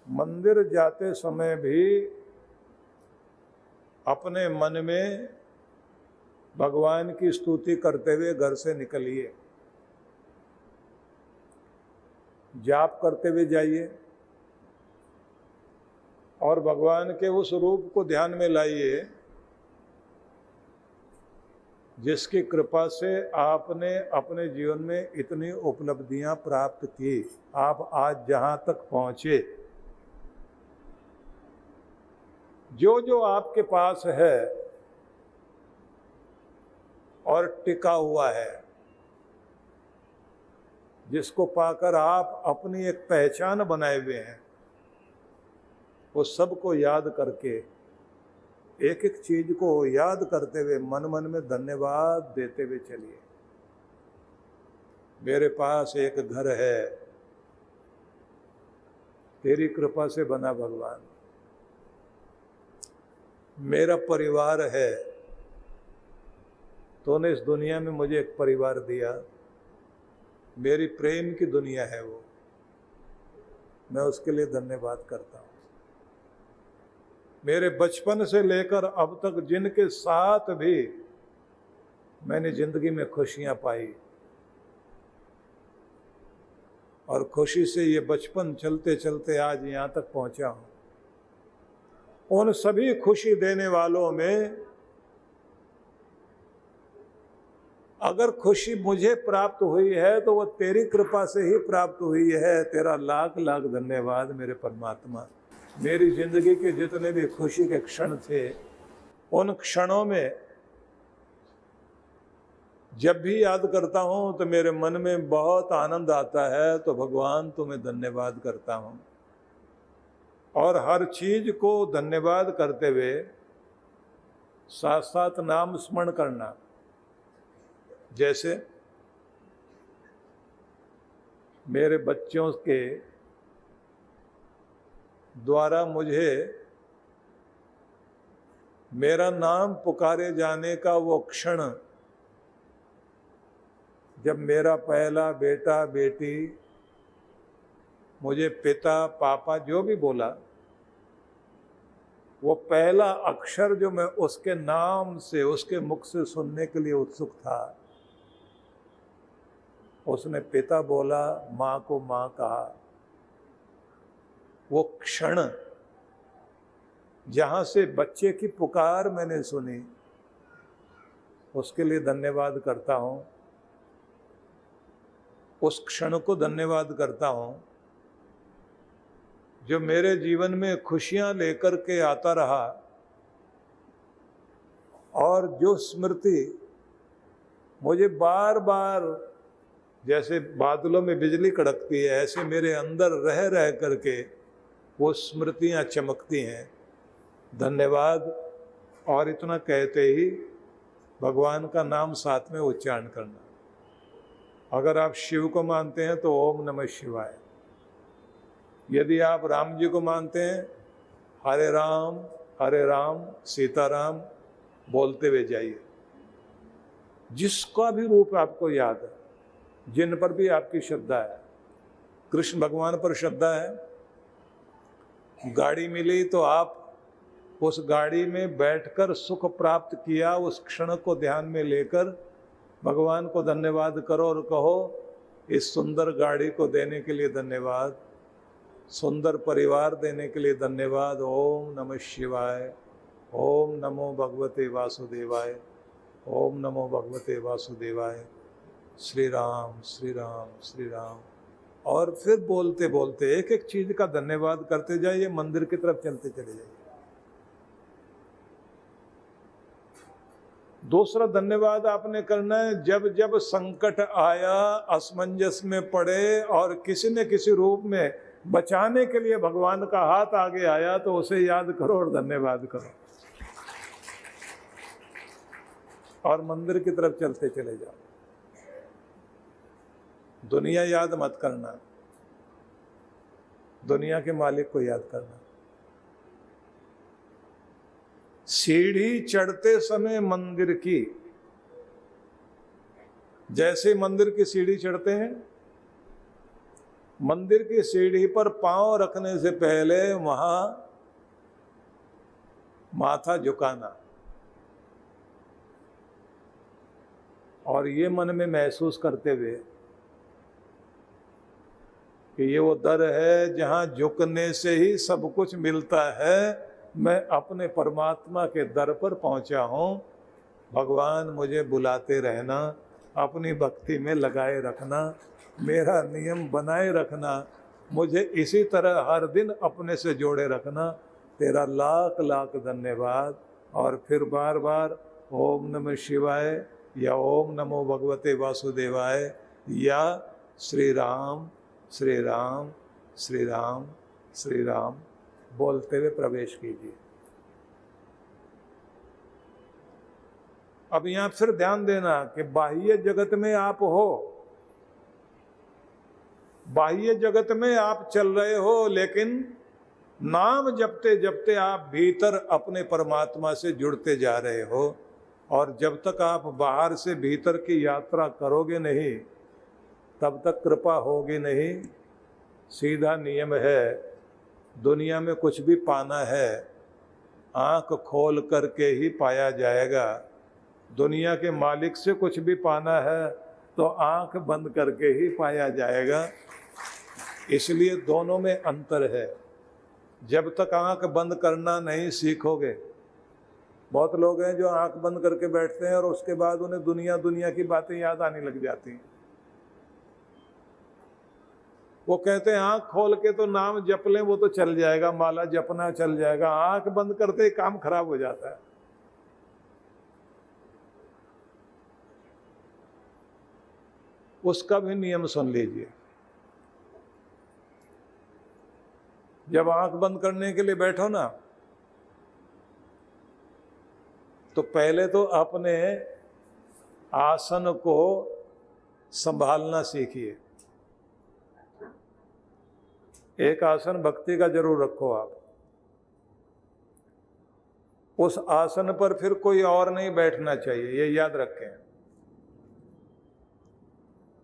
मंदिर जाते समय भी अपने मन में भगवान की स्तुति करते हुए घर से निकलिए। जाप करते हुए जाइए और भगवान के उस रूप को ध्यान में लाइए जिसकी कृपा से आपने अपने जीवन में इतनी उपलब्धियां प्राप्त की, आप आज जहां तक पहुंचे। जो जो आपके पास है और टिका हुआ है, जिसको पाकर आप अपनी एक पहचान बनाए हुए हैं, वो सबको याद करके, एक एक चीज को याद करते हुए मन मन में धन्यवाद देते हुए चलिए। मेरे पास एक घर है, तेरी कृपा से बना भगवान। मेरा परिवार है, तूने इस दुनिया में मुझे एक परिवार दिया। मेरी प्रेम की दुनिया है वो, मैं उसके लिए धन्यवाद करता हूँ। मेरे बचपन से लेकर अब तक जिनके साथ भी मैंने जिंदगी में खुशियां पाई और खुशी से ये बचपन चलते चलते आज यहाँ तक पहुँचा हूँ, उन सभी खुशी देने वालों में अगर खुशी मुझे प्राप्त हुई है तो वो तेरी कृपा से ही प्राप्त हुई है। तेरा लाख लाख धन्यवाद मेरे परमात्मा। मेरी जिंदगी के जितने भी खुशी के क्षण थे, उन क्षणों में जब भी याद करता हूँ तो मेरे मन में बहुत आनंद आता है। तो भगवान तुम्हें धन्यवाद करता हूँ। और हर चीज को धन्यवाद करते हुए साथ साथ नाम स्मरण करना। जैसे मेरे बच्चों के द्वारा मुझे मेरा नाम पुकारे जाने का वो क्षण, जब मेरा पहला बेटा बेटी मुझे पिता पापा जो भी बोला, वो पहला अक्षर जो मैं उसके नाम से, उसके मुख से सुनने के लिए उत्सुक था, उसने पिता बोला, माँ को माँ कहा। वो क्षण जहां से बच्चे की पुकार मैंने सुनी, उसके लिए धन्यवाद करता हूं। उस क्षण को धन्यवाद करता हूं जो मेरे जीवन में खुशियां लेकर के आता रहा और जो स्मृति मुझे बार बार, जैसे बादलों में बिजली कड़कती है, ऐसे मेरे अंदर रह रह करके वो स्मृतियां चमकती हैं। धन्यवाद। और इतना कहते ही भगवान का नाम साथ में उच्चारण करना। अगर आप शिव को मानते हैं तो ओम नमः शिवाय। यदि आप राम जी को मानते हैं, हरे राम सीताराम बोलते हुए जाइए। जिसका भी रूप आपको याद है, जिन पर भी आपकी श्रद्धा है, कृष्ण भगवान पर श्रद्धा है, गाड़ी मिली तो आप उस गाड़ी में बैठकर सुख प्राप्त किया, उस क्षण को ध्यान में लेकर भगवान को धन्यवाद करो और कहो, इस सुंदर गाड़ी को देने के लिए धन्यवाद, सुंदर परिवार देने के लिए धन्यवाद। ओम नमः शिवाय। ओम नमो भगवते वासुदेवाय। ओम नमो भगवते वासुदेवाय। श्री राम श्री राम श्री राम। और फिर बोलते बोलते एक एक चीज का धन्यवाद करते जाइए, मंदिर की तरफ चलते चले जाइए। दूसरा धन्यवाद आपने करना है, जब जब संकट आया, असमंजस में पड़े और किसी न किसी रूप में बचाने के लिए भगवान का हाथ आगे आया, तो उसे याद करो और धन्यवाद करो और मंदिर की तरफ चलते चले जाओ। दुनिया याद मत करना, दुनिया के मालिक को याद करना। सीढ़ी चढ़ते समय मंदिर की, जैसे मंदिर की सीढ़ी चढ़ते हैं मंदिर की सीढ़ी पर पांव रखने से पहले वहां माथा झुकाना, और ये मन में महसूस करते हुए कि ये वो दर है जहां झुकने से ही सब कुछ मिलता है। मैं अपने परमात्मा के दर पर पहुंचा हूं। भगवान मुझे बुलाते रहना, अपनी भक्ति में लगाए रखना, मेरा नियम बनाए रखना, मुझे इसी तरह हर दिन अपने से जोड़े रखना। तेरा लाख लाख धन्यवाद। और फिर बार बार ओम नमः शिवाय या ओम नमो भगवते वासुदेवाय या श्री राम श्री राम श्री राम श्री राम बोलते हुए प्रवेश कीजिए। अब यहां फिर ध्यान देना कि बाह्य जगत में आप हो, बाह्य जगत में आप चल रहे हो, लेकिन नाम जपते जपते आप भीतर अपने परमात्मा से जुड़ते जा रहे हो। और जब तक आप बाहर से भीतर की यात्रा करोगे नहीं, तब तक कृपा होगी नहीं। सीधा नियम है, दुनिया में कुछ भी पाना है आंख खोल करके ही पाया जाएगा। दुनिया के मालिक से कुछ भी पाना है तो आंख बंद करके ही पाया जाएगा। इसलिए दोनों में अंतर है। जब तक आंख बंद करना नहीं सीखोगे, बहुत लोग हैं जो आंख बंद करके बैठते हैं और उसके बाद उन्हें दुनिया की बातें याद आने लग जाती हैं। वो कहते हैं आंख खोल के तो नाम जप लें, वो तो चल जाएगा, माला जपना चल जाएगा। आंख बंद करते ही काम खराब हो जाता है। उसका भी नियम सुन लीजिए। जब आंख बंद करने के लिए बैठो ना, तो पहले तो अपने आसन को संभालना सीखिए। एक आसन भक्ति का जरूर रखो आप। उस आसन पर फिर कोई और नहीं बैठना चाहिए, ये याद रखें।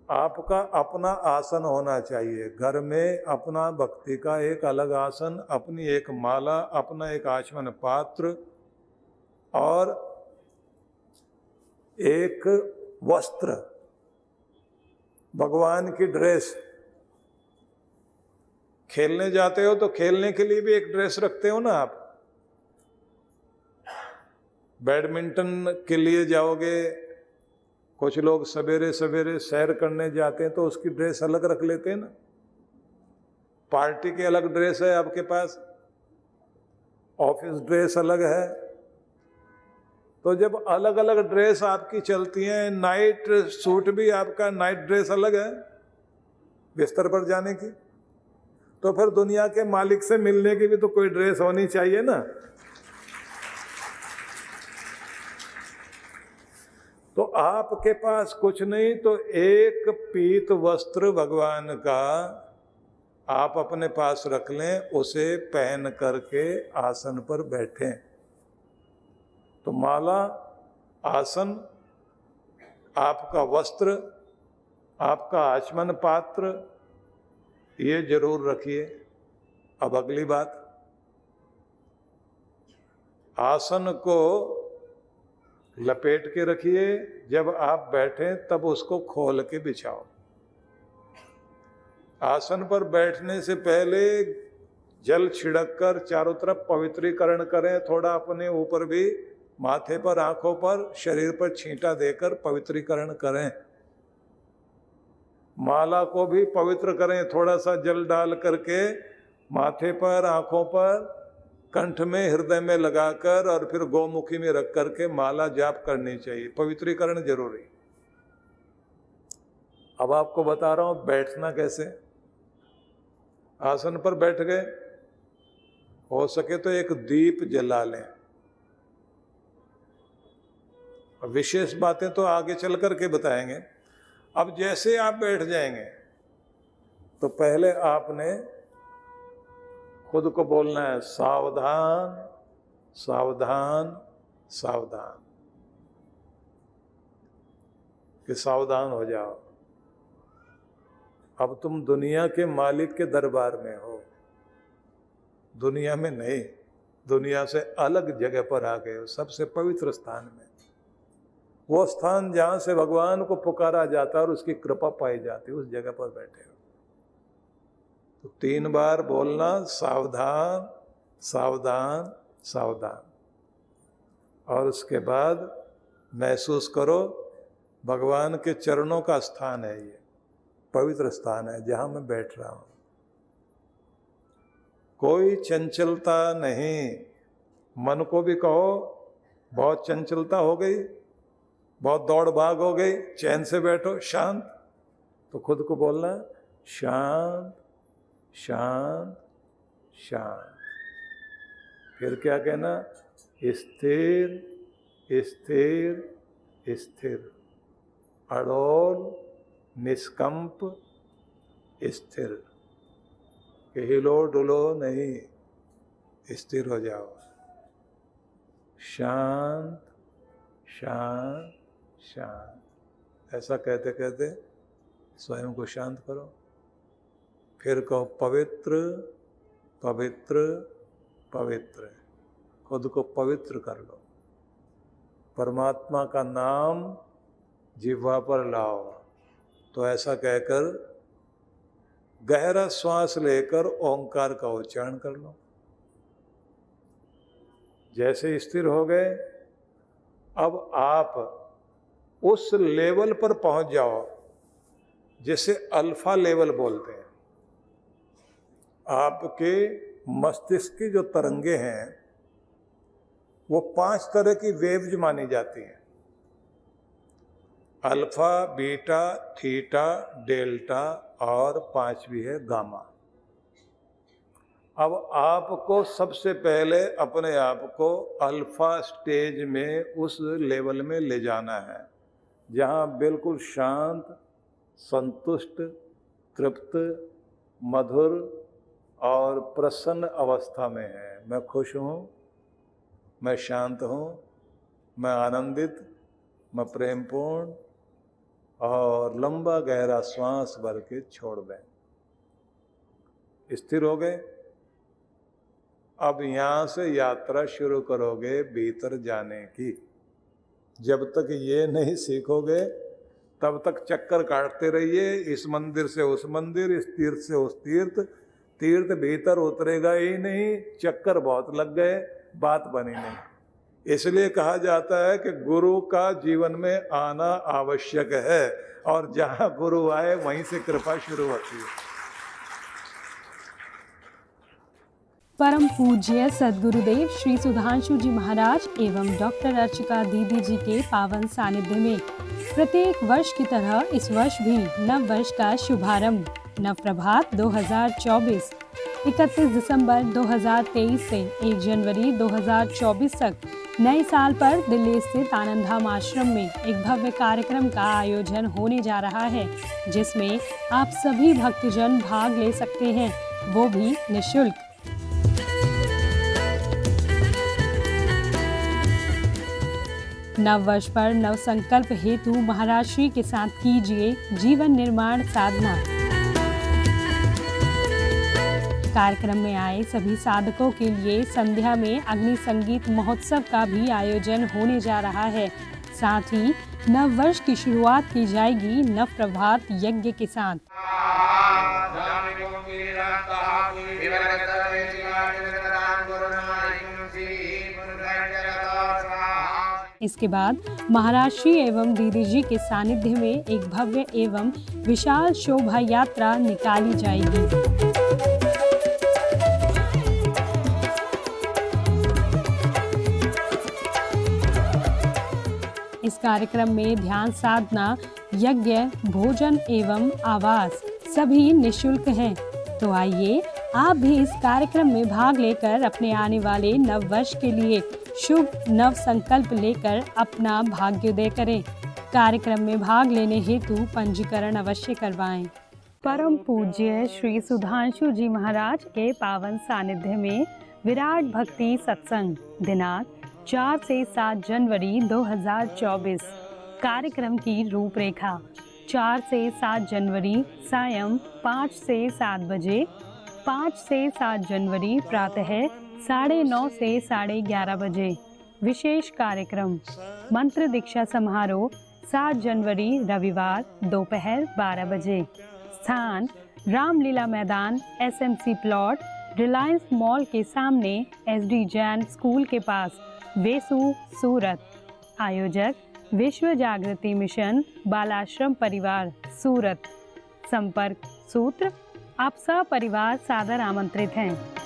आपका अपना आसन होना चाहिए। घर में अपना भक्ति का एक अलग आसन, अपनी एक माला, अपना एक आचमन पात्र और एक वस्त्र, भगवान की ड्रेस। खेलने जाते हो तो खेलने के लिए भी एक ड्रेस रखते हो ना आप। बैडमिंटन के लिए जाओगे, कुछ लोग सवेरे सवेरे सैर करने जाते हैं तो उसकी ड्रेस अलग रख लेते हैं ना। पार्टी की अलग ड्रेस है आपके पास, ऑफिस ड्रेस अलग है। तो जब अलग अलग ड्रेस आपकी चलती हैं, नाइट सूट भी आपका नाइट ड्रेस अलग है बिस्तर पर जाने की, तो फिर दुनिया के मालिक से मिलने की भी तो कोई ड्रेस होनी चाहिए ना। तो आपके पास कुछ नहीं तो एक पीत वस्त्र भगवान का आप अपने पास रख लें, उसे पहन करके आसन पर बैठें। तो माला, आसन, आपका वस्त्र, आपका आचमन पात्र, ये जरूर रखिए। अब अगली बात, आसन को लपेट के रखिए। जब आप बैठें तब उसको खोल के बिछाओ। आसन पर बैठने से पहले जल छिड़क कर चारों तरफ पवित्रीकरण करें। थोड़ा अपने ऊपर भी, माथे पर, आंखों पर, शरीर पर छींटा देकर पवित्रीकरण करें। माला को भी पवित्र करें, थोड़ा सा जल डाल करके माथे पर, आंखों पर, कंठ में, हृदय में लगाकर और फिर गौमुखी में रख करके माला जाप करनी चाहिए। पवित्रीकरण जरूरी। अब आपको बता रहा हूं बैठना कैसे। आसन पर बैठ गए, हो सके तो एक दीप जला लें। विशेष बातें तो आगे चल करके बताएंगे। अब जैसे आप बैठ जाएंगे तो पहले आपने खुद को बोलना है, सावधान सावधान सावधान, कि सावधान हो जाओ। अब तुम दुनिया के मालिक के दरबार में हो, दुनिया में नहीं, दुनिया से अलग जगह पर आ गए हो, सबसे पवित्र स्थान में। वो स्थान जहां से भगवान को पुकारा जाता है और उसकी कृपा पाई जाती है, उस जगह पर बैठे हो। तो 3 बार बोलना, सावधान सावधान सावधान। और उसके बाद महसूस करो भगवान के चरणों का स्थान है, ये पवित्र स्थान है जहां मैं बैठ रहा हूं। कोई चंचलता नहीं। मन को भी कहो बहुत चंचलता हो गई, बहुत दौड़ भाग हो गई, चैन से बैठो, शांत। तो खुद को बोलना शांत शांत शांत। फिर क्या कहना, स्थिर स्थिर स्थिर, अड़ोल निष्कंप स्थिर, कि हिलो डुलो नहीं, स्थिर हो जाओ। शांत शांत शांत। ऐसा कहते कहते स्वयं को शांत करो। फिर कहो पवित्र पवित्र पवित्र। खुद को पवित्र कर लो। परमात्मा का नाम जिह्वा पर लाओ। तो ऐसा कहकर गहरा श्वास लेकर ओंकार का उच्चारण कर लो। जैसे स्थिर हो गए, अब आप उस लेवल पर पहुंच जाओ जिसे अल्फा लेवल बोलते हैं। आपके मस्तिष्क की जो तरंगे हैं वो 5 तरह की वेव्स मानी जाती हैं, अल्फा, बीटा, थीटा, डेल्टा और 5वीं है गामा। अब आपको सबसे पहले अपने आप को अल्फा स्टेज में, उस लेवल में ले जाना है जहाँ बिल्कुल शांत, संतुष्ट, तृप्त, मधुर और प्रसन्न अवस्था में है। मैं खुश हूँ, मैं शांत हूँ, मैं आनंदित, मैं प्रेमपूर्ण। और लंबा गहरा श्वास भर के छोड़ दें। स्थिर हो गए। अब यहाँ से यात्रा शुरू करोगे भीतर जाने की। जब तक ये नहीं सीखोगे तब तक चक्कर काटते रहिए, इस मंदिर से उस मंदिर, इस तीर्थ से उस तीर्थ। तीर्थ भीतर उतरेगा ही नहीं, चक्कर बहुत लग गए, बात बनी नहीं। इसलिए कहा जाता है कि गुरु का जीवन में आना आवश्यक है, और जहाँ गुरु आए वहीं से कृपा शुरू होती है। परम पूज्य सद्गुरुदेव श्री सुधांशु जी महाराज एवं डॉक्टर अर्चिका दीदी जी के पावन सानिध्य में प्रत्येक वर्ष की तरह इस वर्ष भी नव वर्ष का शुभारंभ नव प्रभात 2024 31 दिसंबर 2023 से 1 जनवरी 2024 तक नए साल पर दिल्ली स्थित आनंद धाम आश्रम में एक भव्य कार्यक्रम का आयोजन होने जा रहा है, जिसमें आप सभी भक्तजन भाग ले सकते हैं, वो भी निःशुल्क। नव वर्ष पर नव संकल्प हेतु महाराज श्री के साथ कीजिए जीवन निर्माण साधना। कार्यक्रम में आए सभी साधकों के लिए संध्या में अग्नि संगीत महोत्सव का भी आयोजन होने जा रहा है। साथ ही नव वर्ष की शुरुआत की जाएगी नव प्रभात यज्ञ के साथ। इसके बाद महाराज श्री एवं दीदी जी के सानिध्य में एक भव्य एवं विशाल शोभा यात्रा निकाली जाएगी। इस कार्यक्रम में ध्यान साधना, यज्ञ, भोजन एवं आवास सभी निःशुल्क हैं। तो आइए आप भी इस कार्यक्रम में भाग लेकर अपने आने वाले नव वर्ष के लिए शुभ नव संकल्प लेकर अपना भाग्योदय करें। कार्यक्रम में भाग लेने हेतु पंजीकरण अवश्य करवाएं। परम पूज्य श्री सुधांशु जी महाराज के पावन सानिध्य में विराट भक्ति सत्संग दिनांक 4 से 7 जनवरी 2024। कार्यक्रम की रूपरेखा 4 से 7 जनवरी सायं 5 से 7 बजे, 5 से 7 जनवरी प्रातः 9:30 से 11:30 बजे। विशेष कार्यक्रम मंत्र दीक्षा समारोह 7 जनवरी रविवार दोपहर 12 बजे। स्थान रामलीला मैदान, SMC प्लॉट, रिलायंस मॉल के सामने, SD जैन स्कूल के पास, वेसू, सूरत। आयोजक विश्व जागृति मिशन, बालाश्रम परिवार, सूरत। संपर्क सूत्र। आप सपरिवार सादर आमंत्रित हैं।